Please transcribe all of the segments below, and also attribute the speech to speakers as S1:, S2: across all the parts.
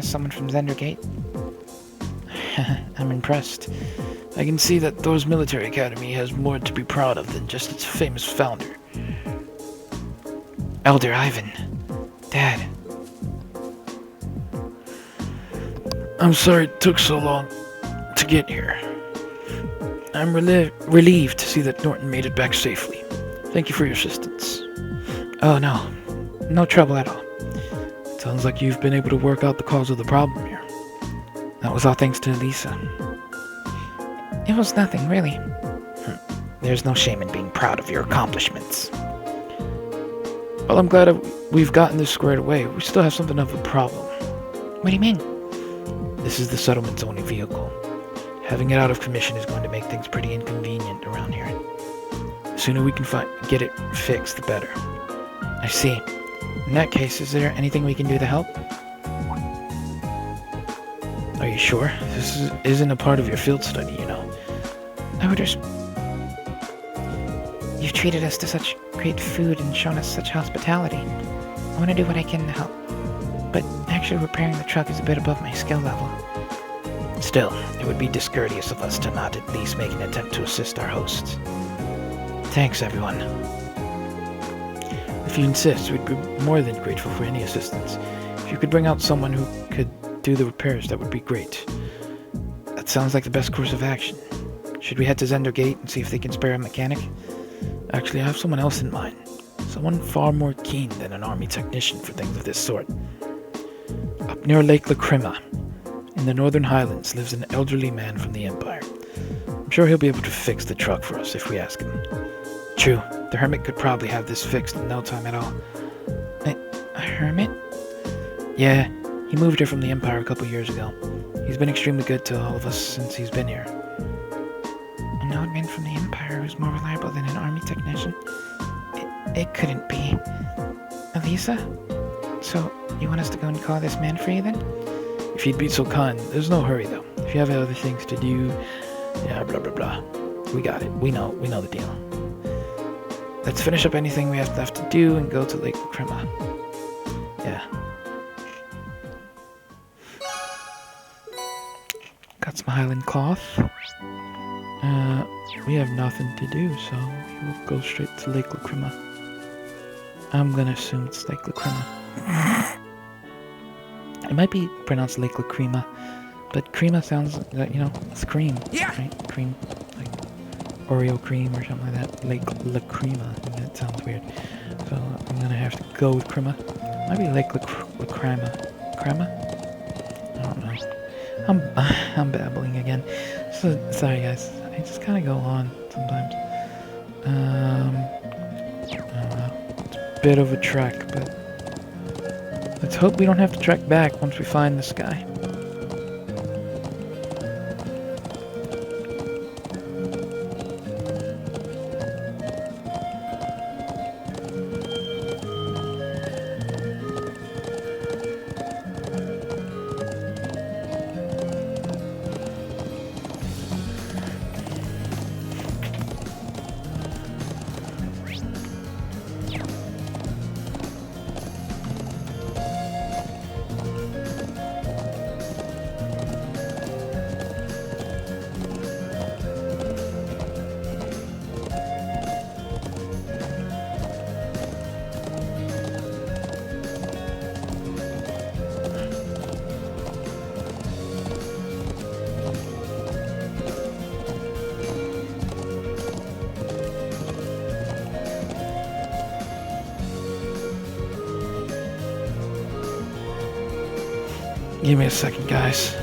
S1: as someone from Zendergate. I'm impressed. I can see that Thor's military academy has more to be proud of than just its famous founder. Elder Ivan. Dad. I'm sorry it took so long to get here. I'm relieved to see that Norton made it back safely. Thank you for your assistance. Oh, no. No trouble at all. Sounds like you've been able to work out the cause of the problem here. That was all thanks to Elisa. It was nothing, really. There's no shame in being proud of your accomplishments. Well, I'm glad we've gotten this squared away. We still have something of a problem. What do you mean? This is the settlement's only vehicle. Having it out of commission is going to make things pretty inconvenient around here. The sooner we can get it fixed, the better. I see. In that case, is there anything we can do to help? Are you sure? This isn't a part of your field study, you know. You've treated us to such great food and shown us such hospitality. I want to do what I can to help. But actually repairing the truck is a bit above my skill level. Still, it would be discourteous of us to not at least make an attempt to assist our hosts. Thanks, everyone. If you insist, we'd be more than grateful for any assistance. If you could bring out someone who could do the repairs, that would be great. That sounds like the best course of action. Should we head to Zendergate and see if they can spare a mechanic? Actually, I have someone else in mind. Someone far more keen than an army technician for things of this sort. Up near Lake Lacrima, in the northern highlands, lives an elderly man from the Empire. I'm sure he'll be able to fix the truck for us if we ask him. True, the hermit could probably have this fixed in no time at all. A hermit? Yeah, he moved here from the Empire a couple years ago. He's been extremely good to all of us since he's been here. An old man from the Empire who's more reliable than an army technician? It couldn't be. Elisa? So, you want us to go and call this man for you then? If you'd be so kind. There's no hurry though. If you have other things to do, yeah, blah blah blah. We got it. We know the deal. Let's finish up anything we have left to do and go to Lake Lacrima. Yeah. Got some Highland cloth. We have nothing to do, so we'll go straight to Lake Lacrima. I'm gonna assume it's Lake Lacrima. It might be pronounced Lake Lacrima, but crema sounds like, it's cream. Yeah. Right? Cream, like Oreo cream or something like that. Lake Lacrima. That sounds weird. So I'm gonna have to go with crema. Might be Lake Lacrima. Crema? I don't know. I'm babbling again. So sorry guys. I just kind of go on sometimes. I don't know. It's a bit of a trek, but let's hope we don't have to trek back once we find this guy. Give me a second, guys.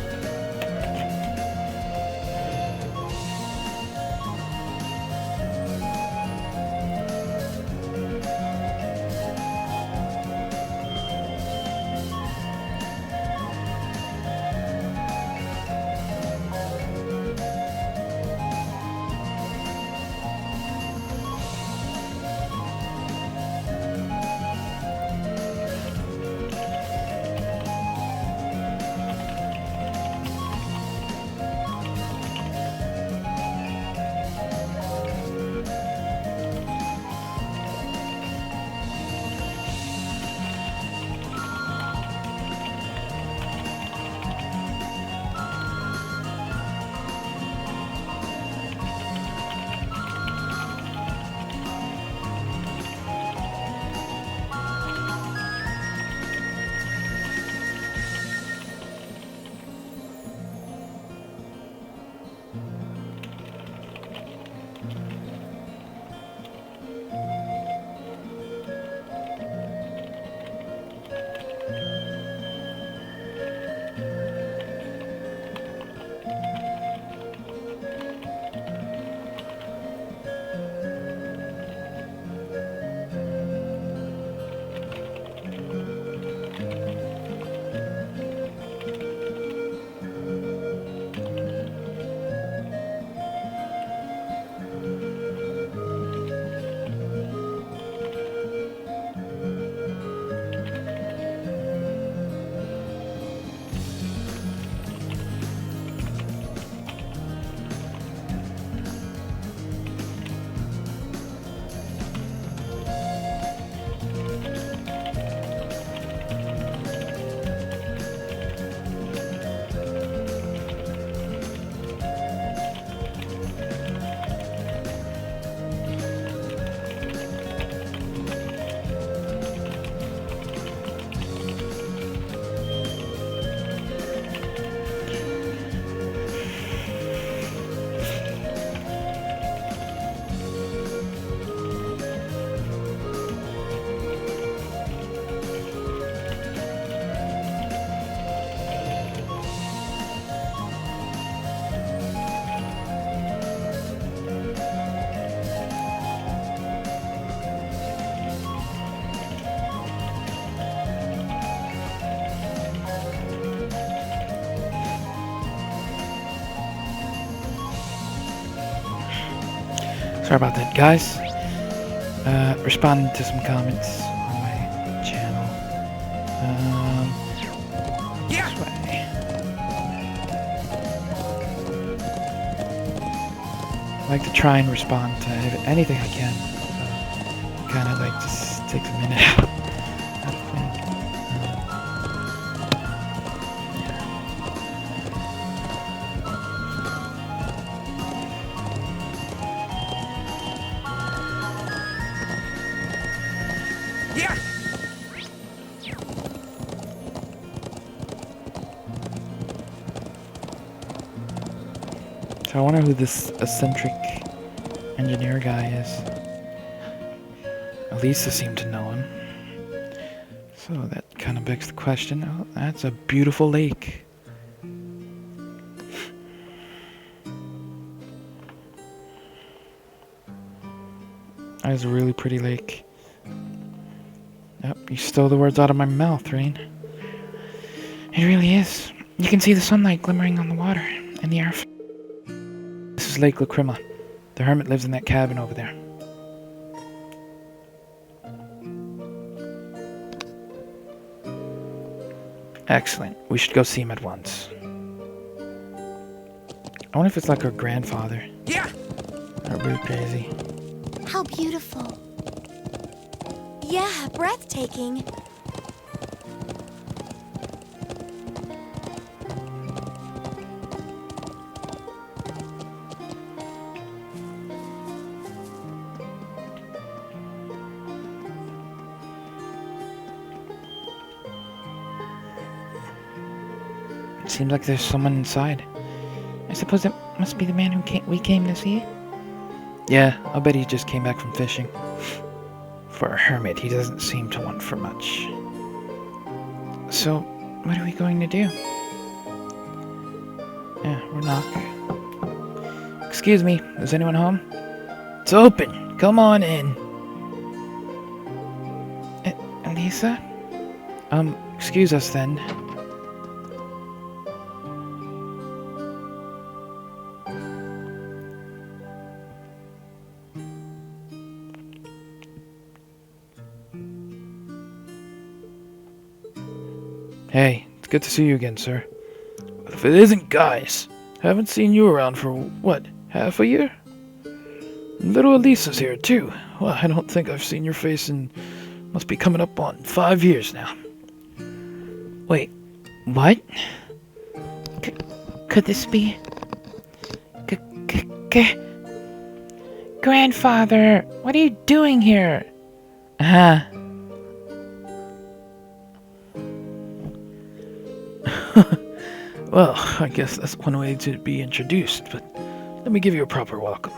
S1: Sorry about that, guys. Responding to some comments on my channel. This way. I like to try and respond to anything I can. So, kind of like just takes a minute. I think.
S2: Yeah.
S1: So I wonder who this eccentric engineer guy is. Elisa seemed to know him. So that kind of begs the question. Oh, that's a beautiful lake. That is a really pretty lake. Yep, you stole the words out of my mouth, Rain. It really is. You can see the sunlight glimmering on the water and the air. This is Lake Lacrima. The hermit lives in that cabin over there. Excellent. We should go see him at once. I wonder if it's like her grandfather.
S2: Yeah.
S1: That'd be crazy.
S3: How beautiful. Yeah, breathtaking.
S1: It seems like there's someone inside. I suppose it must be the man we came to see. Yeah, I'll bet he just came back from fishing. For a hermit, he doesn't seem to want for much. So, what are we going to do? Yeah, we'll knock. Excuse me, is anyone home? It's open. Come on in. Lisa? Excuse us then. Hey, it's good to see you again, sir. But if it isn't guys, haven't seen you around for, what, half a year? Little Elisa's here, too. Well, I don't think I've seen your face in, must be coming up on 5 years now. Wait, what? Could this be... Grandfather, what are you doing here? Well, I guess that's one way to be introduced, but let me give you a proper welcome.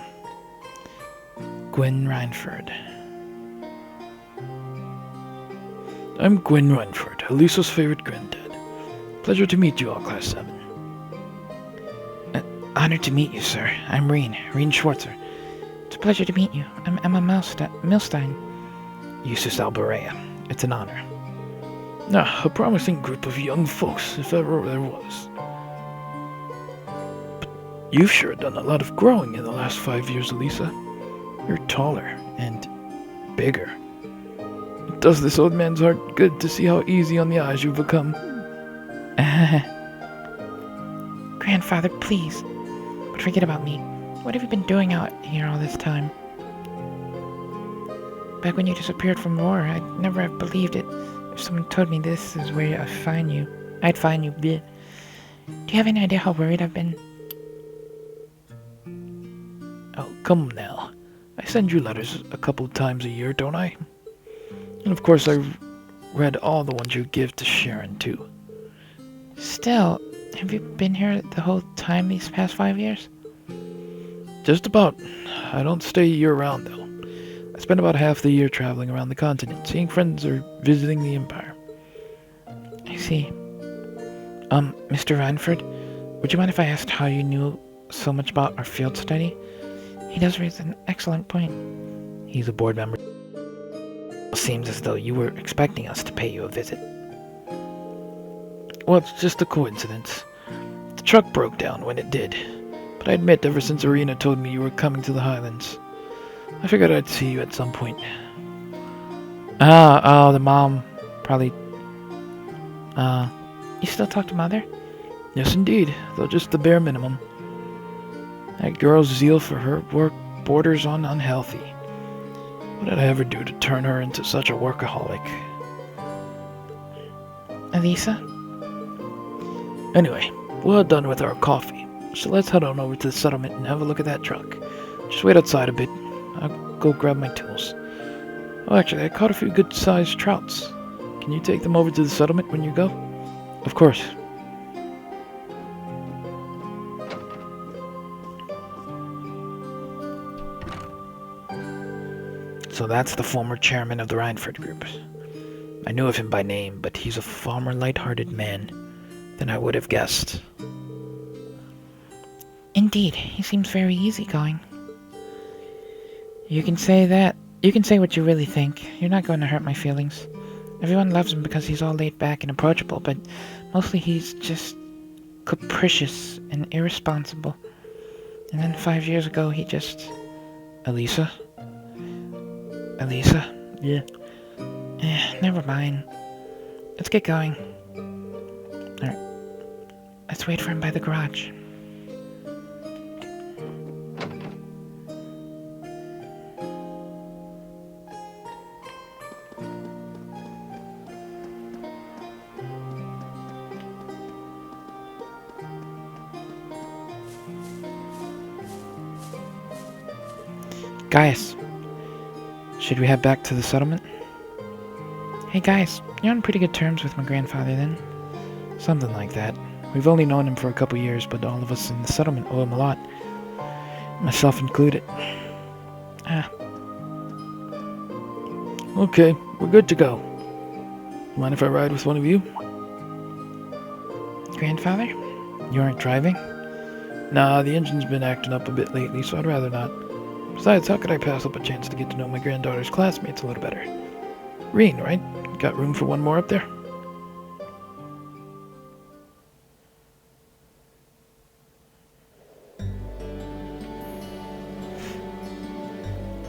S1: Gwen Reinford. I'm Gwen Reinford, Elisa's favorite granddad. Pleasure to meet you all, Class 7. Honored to meet you, sir. I'm Reen Schwartzer. It's a pleasure to meet you. I'm Emma Milstein. Eustace Alberea. It's an honor. A promising group of young folks, if ever there was. But you've sure done a lot of growing in the last 5 years, Elisa. You're taller and bigger. It does this old man's heart good to see how easy on the eyes you've become. Grandfather, please. But forget about me. What have you been doing out here all this time? Back when you disappeared from war, I'd never have believed it. If someone told me this is where I'd find you. Bleh. Do you have any idea how worried I've been? Oh, come now. I send you letters a couple of times a year, don't I? And of course I read all the ones you give to Sharon, too. Still, have you been here the whole time these past 5 years? Just about. I don't stay year-round, though. I spend about half the year traveling around the continent, seeing friends or visiting the Empire. I see. Mr. Reinford, would you mind if I asked how you knew so much about our field study? He does raise an excellent point. He's a board member. It seems as though you were expecting us to pay you a visit. Well, it's just a coincidence. The truck broke down when it did. But I admit, ever since Arena told me you were coming to the Highlands, I figured I'd see you at some point. Oh, the mom probably. You still talk to Mother? Yes, indeed, though just the bare minimum. That girl's zeal for her work borders on unhealthy. What did I ever do to turn her into such a workaholic? Elisa? Anyway, we're done with our coffee, so let's head on over to the settlement and have a look at that truck. Just wait outside a bit. I'll go grab my tools. Oh, actually, I caught a few good-sized trouts. Can you take them over to the settlement when you go? Of course. So that's the former chairman of the Rhineford Group. I knew of him by name, but he's a far more light-hearted man than I would have guessed. Indeed, he seems very easygoing. You can say that. You can say what you really think. You're not going to hurt my feelings. Everyone loves him because he's all laid back and approachable, but mostly he's just capricious and irresponsible. And then 5 years ago, he just... Elisa? Elisa? Yeah. Never mind. Let's get going. Alright. Let's wait for him by the garage. Guys, should we head back to the settlement? Hey guys, you're on pretty good terms with my grandfather then? Something like that. We've only known him for a couple years, but all of us in the settlement owe him a lot. Myself included. Okay, we're good to go. Mind if I ride with one of you? Grandfather? You aren't driving? Nah, the engine's been acting up a bit lately, so I'd rather not. Besides, how could I pass up a chance to get to know my granddaughter's classmates a little better? Reen, right? Got room for one more up there?